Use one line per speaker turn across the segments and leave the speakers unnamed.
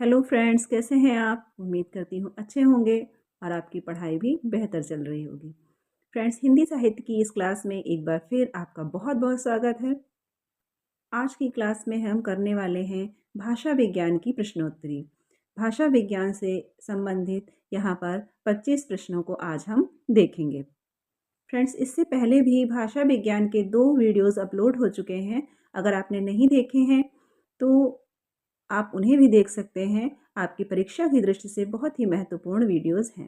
Hello friends, कैसे हैं आप? उम्मीद करती हूँ अच्छे होंगे और आपकी पढ़ाई भी बेहतर चल रही होगी। फ्रेंड्स, हिंदी साहित्य की इस क्लास में एक बार फिर आपका बहुत बहुत स्वागत है। आज की क्लास में हम करने वाले हैं भाषा विज्ञान की प्रश्नोत्तरी। भाषा विज्ञान से संबंधित यहाँ पर 25 प्रश्नों को आज हम देखेंगे। फ्रेंड्स, इससे पहले भी भाषा विज्ञान के 2 वीडियोज़ अपलोड हो चुके हैं। अगर आपने नहीं देखे हैं तो आप उन्हें भी देख सकते हैं। आपकी परीक्षा की दृष्टि से बहुत ही महत्वपूर्ण वीडियोज़ हैं।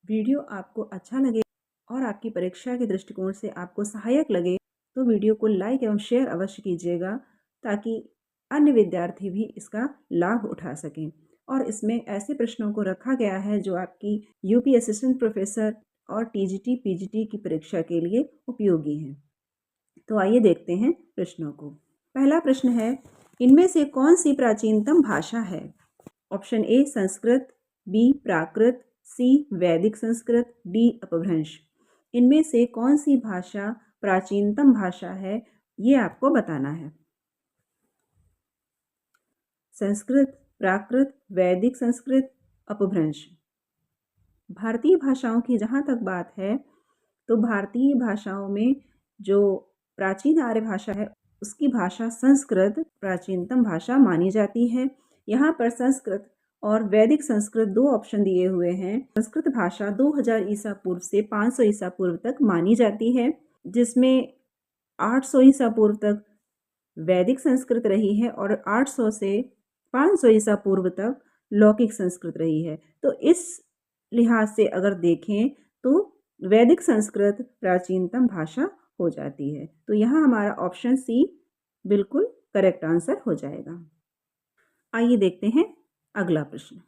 वीडियो आपको अच्छा लगे और आपकी परीक्षा के दृष्टिकोण से आपको सहायक लगे तो वीडियो को लाइक एवं शेयर अवश्य कीजिएगा, ताकि अन्य विद्यार्थी भी इसका लाभ उठा सकें। और इसमें ऐसे प्रश्नों को रखा गया है जो आपकी यूपी असिस्टेंट प्रोफेसर और टीजीटी पीजीटी की परीक्षा के लिए उपयोगी हैं। तो आइए देखते हैं प्रश्नों को। पहला प्रश्न है, इनमें से कौन सी प्राचीनतम भाषा है? Option A Sanskrit, B Prakrit, सी वैदिक संस्कृत, डी अपभ्रंश। इनमें से कौन सी भाषा प्राचीनतम भाषा है, ये आपको बताना है। संस्कृत, प्राकृत, वैदिक संस्कृत, अपभ्रंश। भारतीय भाषाओं की जहाँ तक बात है तो भारतीय भाषाओं में जो प्राचीन आर्य भाषा है उसकी भाषा संस्कृत प्राचीनतम भाषा मानी जाती है। यहाँ पर संस्कृत और वैदिक संस्कृत 2 ऑप्शन दिए हुए हैं। संस्कृत भाषा 2000 ईसा पूर्व से 500 ईसा पूर्व तक मानी जाती है, जिसमें 800 ईसा पूर्व तक वैदिक संस्कृत रही है और 800 से 500 ईसा पूर्व तक लौकिक संस्कृत रही है। तो इस लिहाज से अगर देखें तो वैदिक संस्कृत प्राचीनतम भाषा हो जाती है। तो यहाँ हमारा ऑप्शन सी बिल्कुल करेक्ट आंसर हो जाएगा। आइए देखते हैं अगला प्रश्न।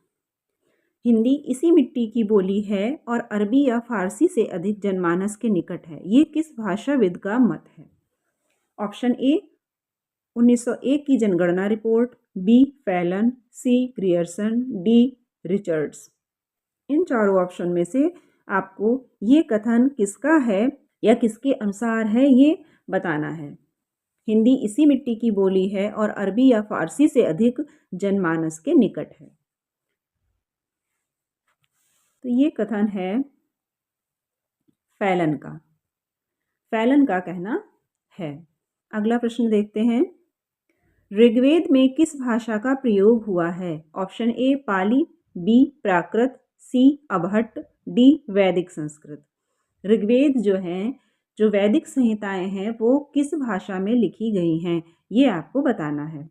हिंदी इसी मिट्टी की बोली है और अरबी या फारसी से अधिक जनमानस के निकट है, ये किस भाषाविद का मत है? ऑप्शन ए 1901 की जनगणना रिपोर्ट, बी फैलन, सी ग्रियर्सन, डी रिचर्ड्स। इन चारों ऑप्शन में से आपको ये कथन किसका है या किसके अनुसार है ये बताना है। हिंदी इसी मिट्टी की बोली है और अरबी या फारसी से अधिक जनमानस के निकट है। तो ये कथन है फैलन का। फैलन का कहना है। अगला प्रश्न देखते हैं। ऋग्वेद में किस भाषा का प्रयोग हुआ है? Option A Pali, B Prakrit, C Abahatta, D Vedic Sanskrit. Rigveda जो वैदिक संहिताएं हैं वो किस भाषा में लिखी गई हैं, ये आपको बताना है।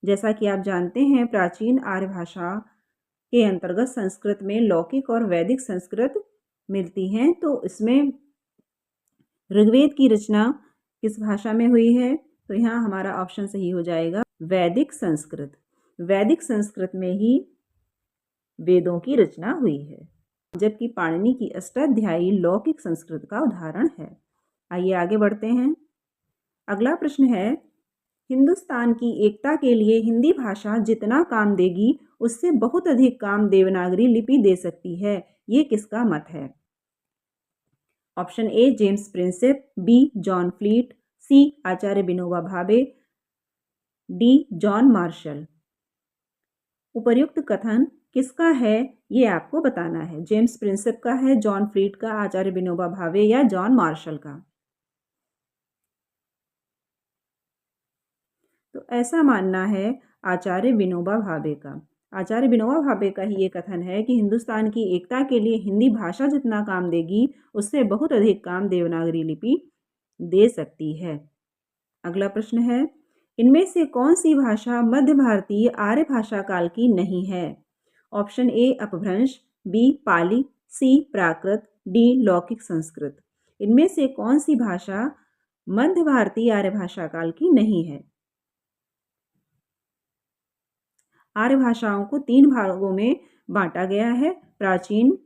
जैसा कि आप जानते हैं, प्राचीन आर्य भाषा के अंतर्गत संस्कृत में लौकिक और वैदिक संस्कृत मिलती हैं। तो इसमें ऋग्वेद की रचना किस भाषा में हुई है? तो यहाँ हमारा ऑप्शन सही हो जाएगा वैदिक संस्कृत। वैदिक संस्कृत में ही वेदों की रचना हुई है, जबकि पाणिनि की अष्टाध्यायी लौकिक संस्कृत का उदाहरण है। आइए आगे बढ़ते हैं। अगला प्रश्न है, हिंदुस्तान की एकता के लिए हिंदी भाषा जितना काम देगी उससे बहुत अधिक काम देवनागरी लिपि दे सकती है, ये किसका मत है? Option A James Prinsep, B John Fleet, C Acharya Vinoba Bhave, D John Marshall. उपर्युक्त कथन किसका है ये आपको बताना है। जेम्स प्रिंसेप का है, जॉन फ्लीट का, आचार्य विनोबा भावे या जॉन मार्शल का। तो ऐसा मानना है आचार्य विनोबा भावे का। आचार्य विनोबा भावे का ही ये कथन है कि हिंदुस्तान की एकता के लिए हिंदी भाषा जितना काम देगी उससे बहुत अधिक काम देवनागरी लिपि दे सकती है। अगला प्रश्न है, इनमें से कौन सी भाषा मध्य भारतीय आर्य भाषा काल की नहीं है? ऑप्शन ए अपभ्रंश, बी पाली, सी प्राकृत, डी लौकिक संस्कृत। इनमें से कौन सी भाषा मध्य भारतीय आर्य भाषा काल की नहीं है? आर्य भाषाओं को 3 भागों में बांटा गया है: प्राचीन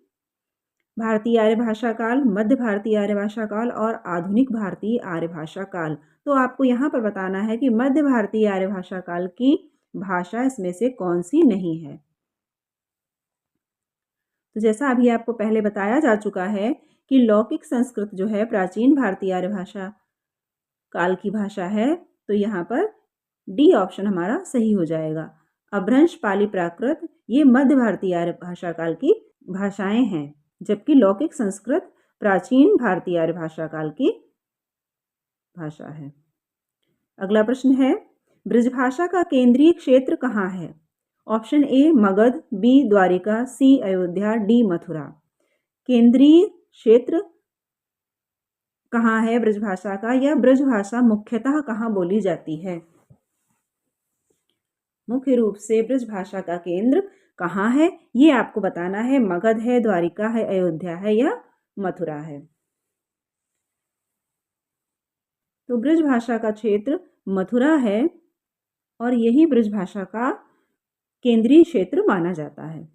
भारतीय आर्य भाषा काल, मध्य भारतीय आर्य भाषा काल और आधुनिक भारतीय आर्य भाषा काल। तो आपको यहाँ पर बताना है कि मध्य भारतीय आर्य भाषा काल की भाषा इसमें से कौन सी नहीं है। तो जैसा अभी आपको पहले बताया जा चुका है कि लौकिक संस्कृत जो है प्राचीन भारतीय आर्य भाषा काल की भाषा है, तो यहाँ पर डी ऑप्शन हमारा सही हो जाएगा। अपभ्रंश, पाली, प्राकृत ये मध्य भारतीय आर्य भाषा काल की भाषाएं हैं, जबकि लौकिक संस्कृत प्राचीन भारतीय आर्य भाषा काल की भाषा है। अगला प्रश्न है, ब्रजभाषा का केंद्रीय क्षेत्र कहाँ है? Option A Magadh, B Dwarika, C Ayodhya, D Mathura. केंद्रीय क्षेत्र कहाँ है ब्रजभाषा का, या ब्रजभाषा मुख्यतः कहाँ बोली जाती है? मुख्य रूप से ब्रजभाषा का केंद्र कहाँ है, ये आपको बताना है। मगध है, द्वारिका है, अयोध्या है या मथुरा है। तो ब्रजभाषा का क्षेत्र मथुरा है और यही ब्रजभाषा का केंद्रीय क्षेत्र माना जाता है।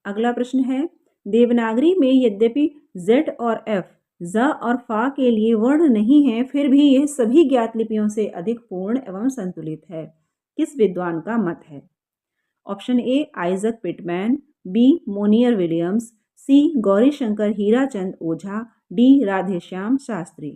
अगला प्रश्न है, देवनागरी में यद्यपि Z और F, ज और फा के लिए वर्ण नहीं है, फिर भी यह सभी ज्ञात लिपियों से अधिक पूर्ण एवं संतुलित है। किस विद्वान का मत है? Option A Isaac Pitman, B Monier Williams, C Gaurishankar Hirachand Ojha, D Radheshyam Shastri.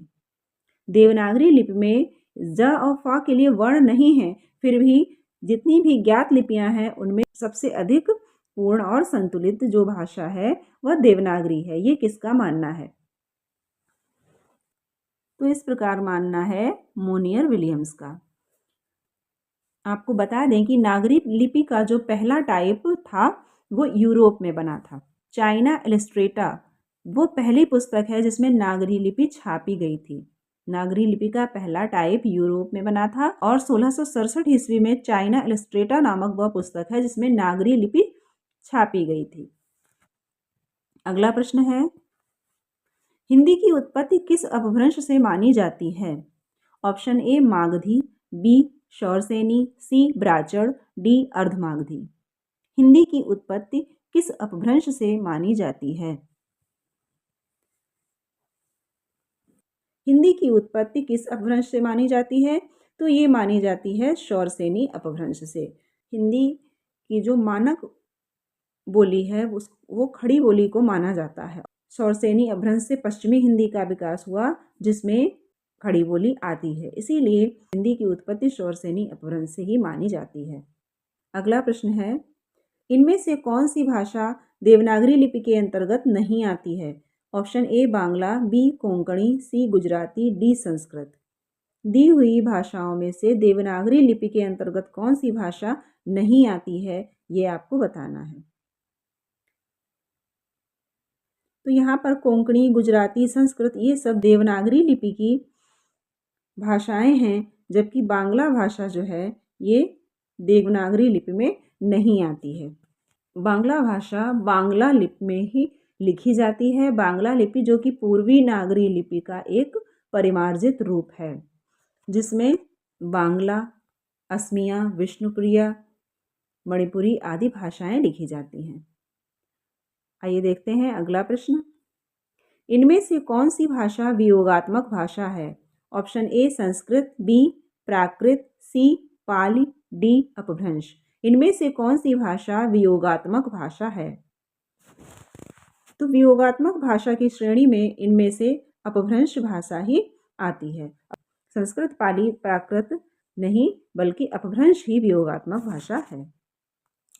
Devanagari लिपि में ज और फा के लिए वर्ण नहीं है, फिर भी जितनी भी ज्ञात लिपियां हैं उनमें सबसे अधिक पूर्ण और संतुलित जो भाषा है वह देवनागरी है। ये किसका मानना है? तो इस प्रकार मानना है मोनियर विलियम्स का। आपको बता दें कि नागरी लिपि का जो पहला टाइप था वो यूरोप में बना था। चाइना इलस्ट्रेटा वो पहली पुस्तक है जिसमें नागरी लिपि छापी गई थी। नागरी लिपि का पहला टाइप यूरोप में बना था और 1667 ईस्वी में चाइना इलस्ट्रेटा नामक वह पुस्तक है जिसमें नागरी लिपि छापी गई थी। अगला प्रश्न है, हिंदी की उत्पत्ति किस अपभ्रंश से मानी जाती है? Option A Magadhi, B Shauraseni, C Brachada, D Ardhamagadhi. Hindi की उत्पत्ति किस अपभ्रंश से मानी जाती है? हिंदी की उत्पत्ति किस अपभ्रंश से मानी जाती है? तो ये मानी जाती है शौरसेनी अपभ्रंश से। हिंदी की जो मानक बोली है वो खड़ी बोली को माना जाता है। शौरसेनी अपभ्रंश से पश्चिमी हिंदी का विकास हुआ जिसमें खड़ी बोली आती है, इसीलिए हिंदी की उत्पत्ति शौरसेनी अपभ्रंश से ही मानी जाती है। अगला प्रश्न है, इनमें से कौन सी भाषा देवनागरी लिपि के अंतर्गत नहीं आती है? Option A Bangla, B Konkani, C Gujarati, D Sanskrit. दी हुई भाषाओं में से देवनागरी लिपि के अंतर्गत कौन सी भाषा नहीं आती है, ये आपको बताना है। तो यहाँ पर कोंकणी, गुजराती, संस्कृत ये सब देवनागरी लिपि की भाषाएं हैं, जबकि बांग्ला भाषा जो है ये देवनागरी लिपि में नहीं आती है। बांग्ला भाषा बांग्ला लिपि में ही लिखी जाती है। बांग्ला लिपि जो कि पूर्वी नागरी लिपि का एक परिमार्जित रूप है, जिसमें बांग्ला, असमिया, विष्णुप्रिया, मणिपुरी आदि भाषाएं लिखी जाती हैं। आइए देखते हैं अगला प्रश्न, इनमें से कौन सी भाषा वियोगात्मक भाषा है? Option A Sanskrit, B Prakrit, C Pali, D Apabhramsha. इनमें से कौन सी भाषा वियोगात्मक भाषा है? तो वियोगात्मक भाषा की श्रेणी में इनमें से अपभ्रंश भाषा ही आती है। संस्कृत, पाली, प्राकृत नहीं बल्कि अपभ्रंश ही वियोगात्मक भाषा है।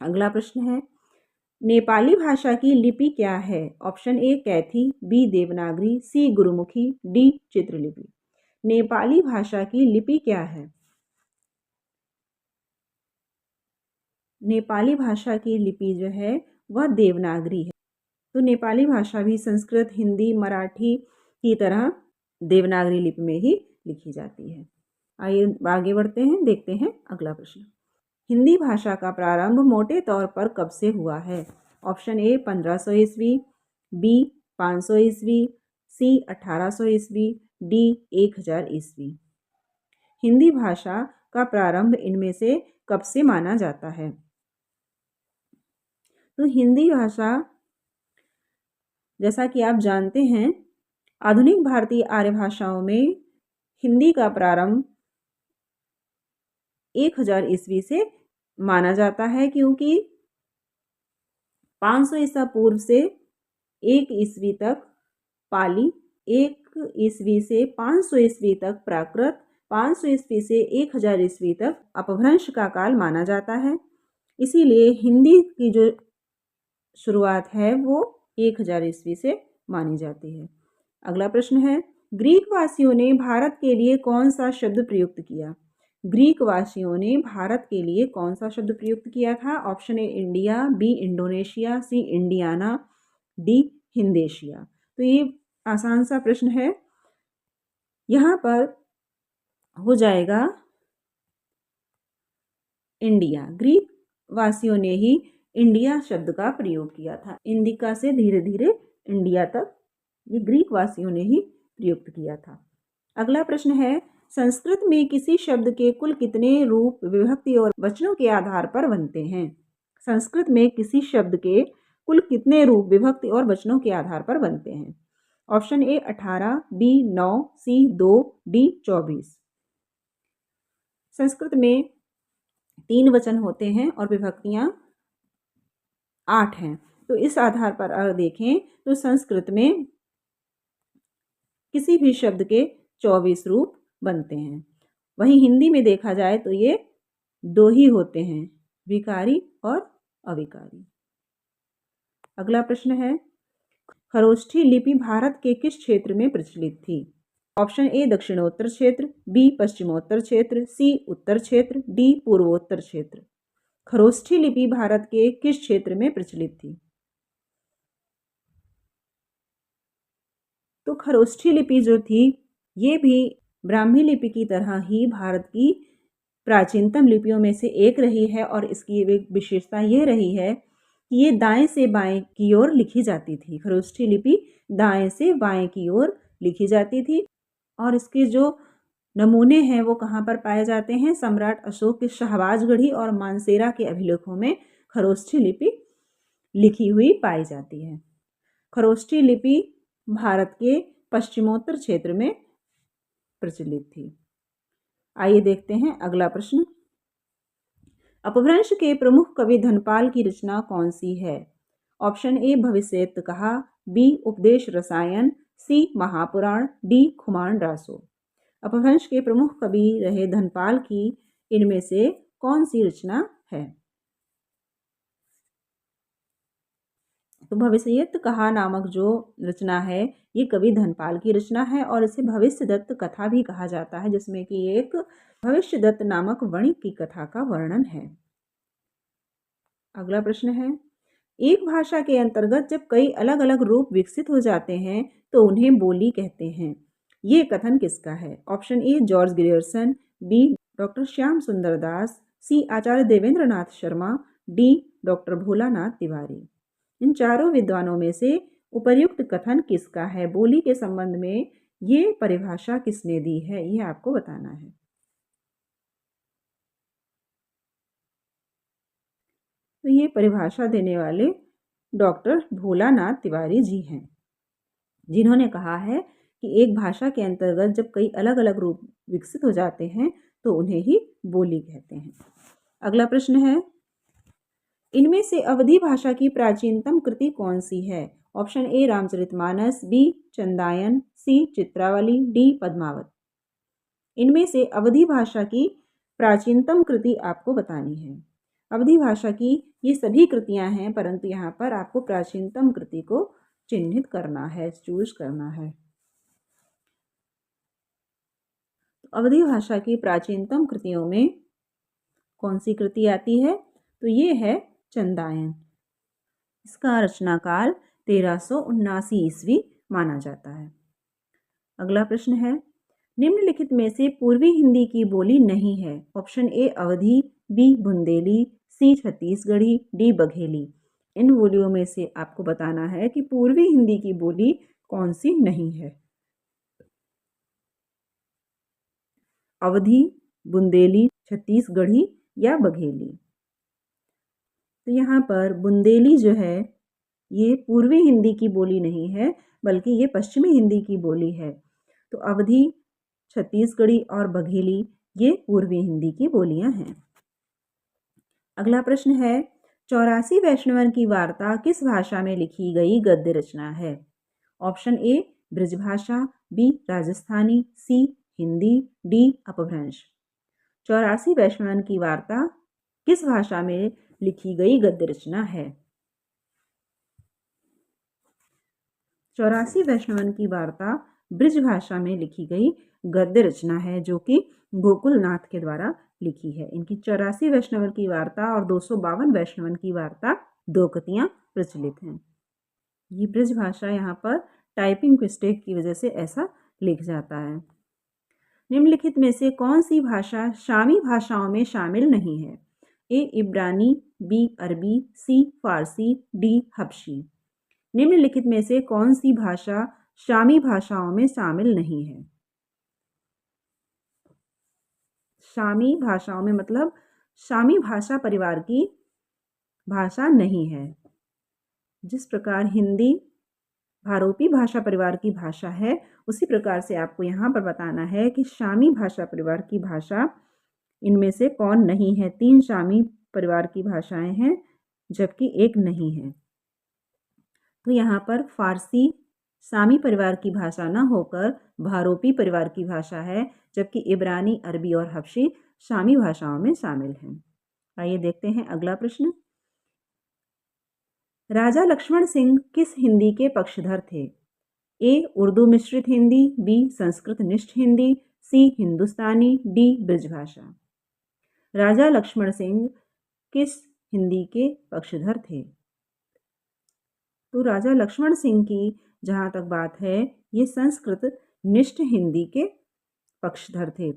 अगला प्रश्न है, नेपाली भाषा की लिपि क्या है? Option A Kaithi, B Devanagari, C Gurmukhi, D चित्रलिपि। नेपाली भाषा की लिपि क्या है? नेपाली भाषा की लिपि जो है वह देवनागरी है। तो नेपाली भाषा भी संस्कृत, हिंदी, मराठी की तरह देवनागरी लिपि में ही लिखी जाती है। आइए आगे बढ़ते हैं, देखते हैं अगला प्रश्न, हिंदी भाषा का प्रारंभ मोटे तौर पर कब से हुआ है? ऑप्शन ए 1500 ईस्वी, बी 500 ईस्वी, सी 1800 ईस्वी, डी 1000 ईस्वी। हिंदी भाषा का प्रारंभ इनमें से कब से माना जाता है? तो हिंदी भाषा जैसा कि आप जानते हैं आधुनिक भारतीय आर्य भाषाओं में हिंदी का प्रारंभ 1000 ईस्वी से माना जाता है, क्योंकि 500 ईसा पूर्व से 1 ईस्वी तक पाली, 1 ईस्वी से 500 ईस्वी तक प्राकृत, 500 ईस्वी से 1000 ईस्वी तक अपभ्रंश का काल माना जाता है। इसीलिए हिंदी की जो शुरुआत है वो 1000 ईस्वी से मानी जाती है। अगला प्रश्न है, ग्रीक वासियों ने भारत के लिए कौन सा शब्द प्रयुक्त किया? ग्रीक वासियों ने भारत के लिए कौन सा शब्द प्रयुक्त किया था? Option A India, B Indonesia, C Indiana, D Hindeshia. तो ये आसान सा प्रश्न है। यहाँ पर हो जाएगा इंडिया। ग्रीक वासियों ने ही इंडिया शब्द का प्रयोग किया था। इंडिका से धीरे धीरे इंडिया तक ये ग्रीक वासियों ने ही प्रयुक्त किया था। अगला प्रश्न है, संस्कृत में किसी शब्द के कुल कितने रूप, विभक्ति और वचनों के आधार पर बनते हैं? संस्कृत में किसी शब्द के कुल कितने रूप, विभक्ति और वचनों के आधार पर बनते हैं? Option A 18, B 9, C 2, D 24। Sanskrit में 3 वचन होते हैं और विभक्तियां 8 हैं। तो इस आधार पर अगर देखें तो संस्कृत में किसी भी शब्द के 24 रूप बनते हैं। वहीं हिंदी में देखा जाए तो ये 2 ही होते हैं, विकारी और अविकारी। अगला प्रश्न है, खरोष्ठी लिपि भारत के किस क्षेत्र में प्रचलित थी? ऑप्शन ए दक्षिणोत्तर क्षेत्र, बी पश्चिमोत्तर क्षेत्र, सी उत्तर क्षेत्र, डी पूर्वोत्तर क्षेत्र। खरोष्ठी लिपि भारत के किस क्षेत्र में प्रचलित थी? तो खरोष्ठी लिपि जो थी ये भी ब्राह्मी लिपि की तरह ही भारत की प्राचीनतम लिपियों में से एक रही है और इसकी एक विशेषता ये रही है कि ये दाएं से बाएं की ओर लिखी जाती थी। खरोष्ठी लिपि दाएं से बाएं की ओर लिखी जाती थी और इसके जो नमूने हैं वो कहाँ पर पाए जाते हैं? सम्राट अशोक के शाहबाजगढ़ी और मानसेरा के अभिलेखों में खरोष्ठी लिपि लिखी हुई पाई जाती है। खरोष्ठी लिपि भारत के पश्चिमोत्तर क्षेत्र में प्रचलित थी। आइए देखते हैं अगला प्रश्न। अपभ्रंश के प्रमुख कवि धनपाल की रचना कौन सी है? ऑप्शन ए भविष्येत्त कहा, बी उपदेश रसायन, सी महापुराण, डी खुमान रासो। अपभ्रंश के प्रमुख कवि रहे धनपाल की इनमें से कौन सी रचना है? तो भविष्येत्त कहा नामक जो रचना है ये कवि धनपाल की रचना है और इसे भविष्यदत्त कथा भी कहा जाता है, जिसमें कि एक भविष्यदत्त नामक वणिक की कथा का वर्णन है। अगला प्रश्न है, एक भाषा के अंतर्गत जब कई अलग अलग रूप विकसित हो जाते हैं तो उन्हें बोली कहते हैं। ये कथन किसका है? Option A George Grierson, B doctor Shyam Sundar Das, C Acharya Devendra Nath Sharma, D doctor Bholanath Tiwari. इन चारों विद्वानों में से उपर्युक्त कथन किसका है? बोली के संबंध में ये परिभाषा किसने दी है, ये आपको बताना है। तो ये परिभाषा देने वाले डॉक्टर भोलानाथ तिवारी जी हैं, जिन्होंने कहा है कि एक भाषा के अंतर्गत जब कई अलग अलग रूप विकसित हो जाते हैं तो उन्हें ही बोली कहते हैं। अगला प्रश्न है, इनमें से अवधी भाषा की प्राचीनतम कृति कौन सी है? Option A Ramcharitmanas, B Chandayan, C Chitravali, D Padmavat. इनमें से अवधी भाषा की प्राचीनतम कृति आपको बतानी है। अवधी भाषा की ये सभी कृतियां हैं, परंतु यहाँ पर आपको प्राचीनतम कृति को चिन्हित करना है, चूज करना है। अवधी भाषा की प्राचीनतम कृतियों में कौन सी कृति आती है? तो ये है चंदायन। इसका रचनाकाल 1379 ईस्वी माना जाता है। अगला प्रश्न है, निम्नलिखित में से पूर्वी हिंदी की बोली नहीं है। Option A Awadhi, B Bundeli, C Chhattisgarhi, D Bagheli. इन बोलियों में से आपको बताना है कि पूर्वी हिंदी की बोली कौन सी नहीं है। अवधी, बुंदेली, छत्तीसगढ़ी या बघेली। तो यहाँ पर बुंदेली जो है ये पूर्वी हिंदी की बोली नहीं है, बल्कि ये पश्चिमी हिंदी की बोली है। तो अवधी, छत्तीसगढ़ी और बघेली ये पूर्वी हिंदी की बोलियां हैं। अगला प्रश्न है, 84 वैष्णवन की वार्ता किस भाषा में लिखी गई गद्य रचना है? Option A Brajbhasha, B Rajasthani, C Hindi, D Apabhramsha. 84 Vaishnavan की वार्ता किस भाषा में लिखी गई गद्य रचना है? 84 वैष्णवन की वार्ता ब्रिज भाषा में लिखी गई गद्य रचना है, जो कि गोकुलनाथ के द्वारा लिखी है। इनकी 84 वैष्णवन की वार्ता और 252 वैष्णवन की वार्ता दो प्रतियां प्रचलित हैं। ये ब्रिज भाषा यहाँ पर टाइपिंग मिस्टेक की वजह से ऐसा लिख जाता है। निम्नलिखित में से कौन सी भाषा शामी भाषाओं में शामिल नहीं है? ए इब्रानी, बी अरबी, सी फारसी, डी हबशी। निम्नलिखित में से कौन सी भाषा शामी भाषाओं में शामिल नहीं है? शामी भाषाओं में मतलब शामी भाषा परिवार की भाषा नहीं है। जिस प्रकार हिंदी भारोपी भाषा परिवार की भाषा है, उसी प्रकार से आपको यहाँ पर बताना है कि शामी भाषा परिवार की भाषा इनमें से कौन नहीं है। 3 शामी परिवार की भाषाएं हैं, जबकि एक नहीं है। तो यहाँ पर फारसी सामी परिवार की भाषा न होकर भारोपी परिवार की भाषा है, जबकि इब्रानी, अरबी और हबशी शामी भाषाओं में शामिल हैं। आइए देखते हैं अगला प्रश्न। राजा लक्ष्मण सिंह किस हिंदी के पक्षधर थे? ए उर्दू मिश्रित हिंदी, बी संस्कृत निष्ठ हिंदी, सी हिंदुस्तानी, डी ब्रजभाषा। राजा लक्ष्मण सिंह किस हिंदी के पक्षधर थे? तो राजा लक्ष्मण सिंह की जहाँ तक बात है, ये संस्कृत निष्ठ हिंदी के पक्षधर थे,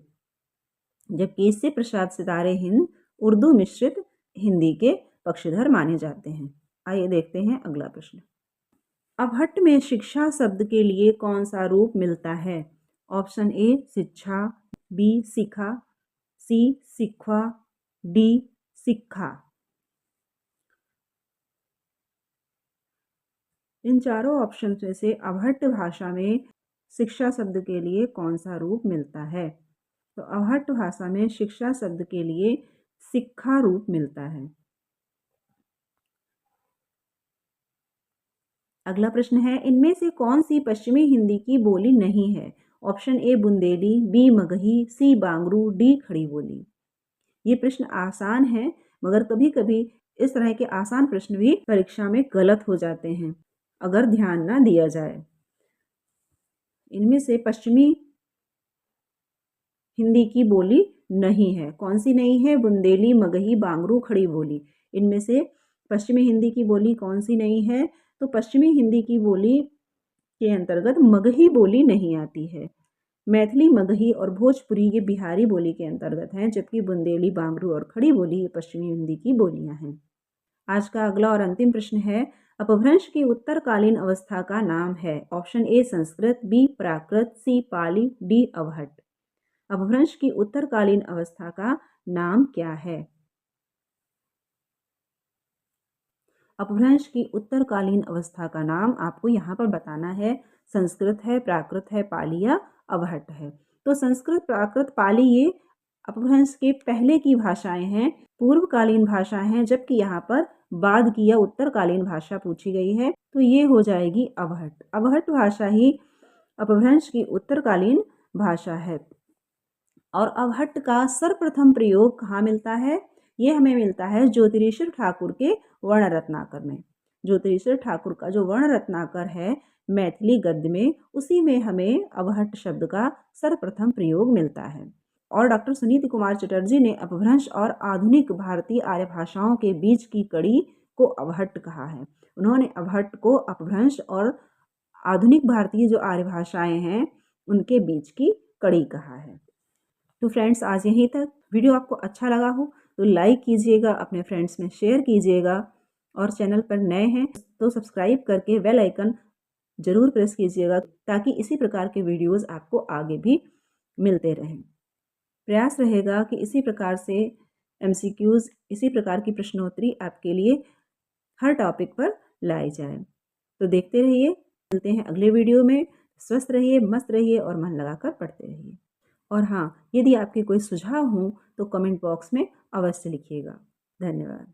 जबकि केसरी प्रसाद सितारे हिंद उर्दू मिश्रित हिंदी के पक्षधर माने जाते हैं। आइए देखते हैं अगला प्रश्न। अवहट्ट में शिक्षा शब्द के लिए कौन सा रूप मिलता है? ऑप्शन ए शिक्षा, बी सिखा, सी सिखवा, डी सिक्खा। इन चारों ऑप्शन में से अवहट्ट भाषा में शिक्षा शब्द के लिए कौन सा रूप मिलता है? तो अवहट्ट भाषा में शिक्षा शब्द के लिए सिक्खा रूप मिलता है। अगला प्रश्न है, इनमें से कौन सी पश्चिमी हिंदी की बोली नहीं है? Option A Bundeli, B Magahi, C Bangru, D Khari Boli. ये प्रश्न आसान है, मगर कभी कभी इस तरह के आसान प्रश्न भी परीक्षा में गलत हो जाते हैं अगर ध्यान ना दिया जाए। इनमें से पश्चिमी हिंदी की बोली नहीं है। कौन सी नहीं है? बुंदेली, मगही, बांगरू, खड़ी बोली। इनमें से पश्चिमी हिंदी की बोली कौन सी नहीं है? तो पश्चिमी हिंदी की बोली के अंतर्गत मगही बोली नहीं आती है। मैथिली, मगही और भोजपुरी ये बिहारी बोली के अंतर्गत हैं, जबकि बुंदेली, बांगरू और खड़ी बोली ये पश्चिमी हिंदी की बोलियां हैं। आज का अगला और अंतिम प्रश्न है, अपभ्रंश की उत्तरकालीन अवस्था का नाम है? Option A Sanskrit, B Prakrit, C Pali, D Avahatta. अपभ्रंश की उत्तरकालीन अवस्था का नाम क्या है? अपभ्रंश की उत्तरकालीन अवस्था का नाम आपको यहाँ पर बताना है। संस्कृत है, प्राकृत है, पाली या अवहट्ट है। तो संस्कृत, प्राकृत, पाली ये अपभ्रंश के पहले की भाषाएं हैं, पूर्वकालीन भाषा हैं, जबकि यहाँ पर बाद की या उत्तरकालीन भाषा पूछी गई है, तो ये हो जाएगी अवहट्ट। अवहट्ट भाषा ही अपभ्रंश की उत्तरकालीन भाषा है। और अवहट्ट का सर्वप्रथम प्रयोग कहाँ मिलता है? ये हमें मिलता है ज्योतिरीश्वर ठाकुर के वर्ण रत्नाकर में। ज्योतिरीश्वर ठाकुर का जो वर्ण रत्नाकर है मैथिली गद्य में, उसी में हमें अवहट्ट शब्द का सर्वप्रथम प्रयोग मिलता है। और डॉक्टर सुनीति कुमार चटर्जी ने अपभ्रंश और आधुनिक भारतीय आर्य भाषाओं के बीच की कड़ी को अवहट्ट कहा है। उन्होंने अवहट्ट को अपभ्रंश और आधुनिक भारतीय जो आर्य भाषाएं हैं उनके बीच की कड़ी कहा है। तो फ्रेंड्स, आज यहीं तक। वीडियो आपको अच्छा लगा हो तो लाइक कीजिएगा, अपने फ्रेंड्स में शेयर कीजिएगा, और चैनल पर नए हैं तो सब्सक्राइब करके बेल आइकन ज़रूर प्रेस कीजिएगा, ताकि इसी प्रकार के वीडियोस आपको आगे भी मिलते रहें। प्रयास रहेगा कि इसी प्रकार से MCQs, इसी प्रकार की प्रश्नोत्तरी आपके लिए हर टॉपिक पर लाई जाए। तो देखते रहिए, मिलते हैं अगले वीडियो में। स्वस्थ रहिए, मस्त रहिए और मन लगाकर पढ़ते रहिए। और हाँ, यदि आपके कोई सुझाव हों तो कमेंट बॉक्स में अवश्य लिखिएगा। धन्यवाद।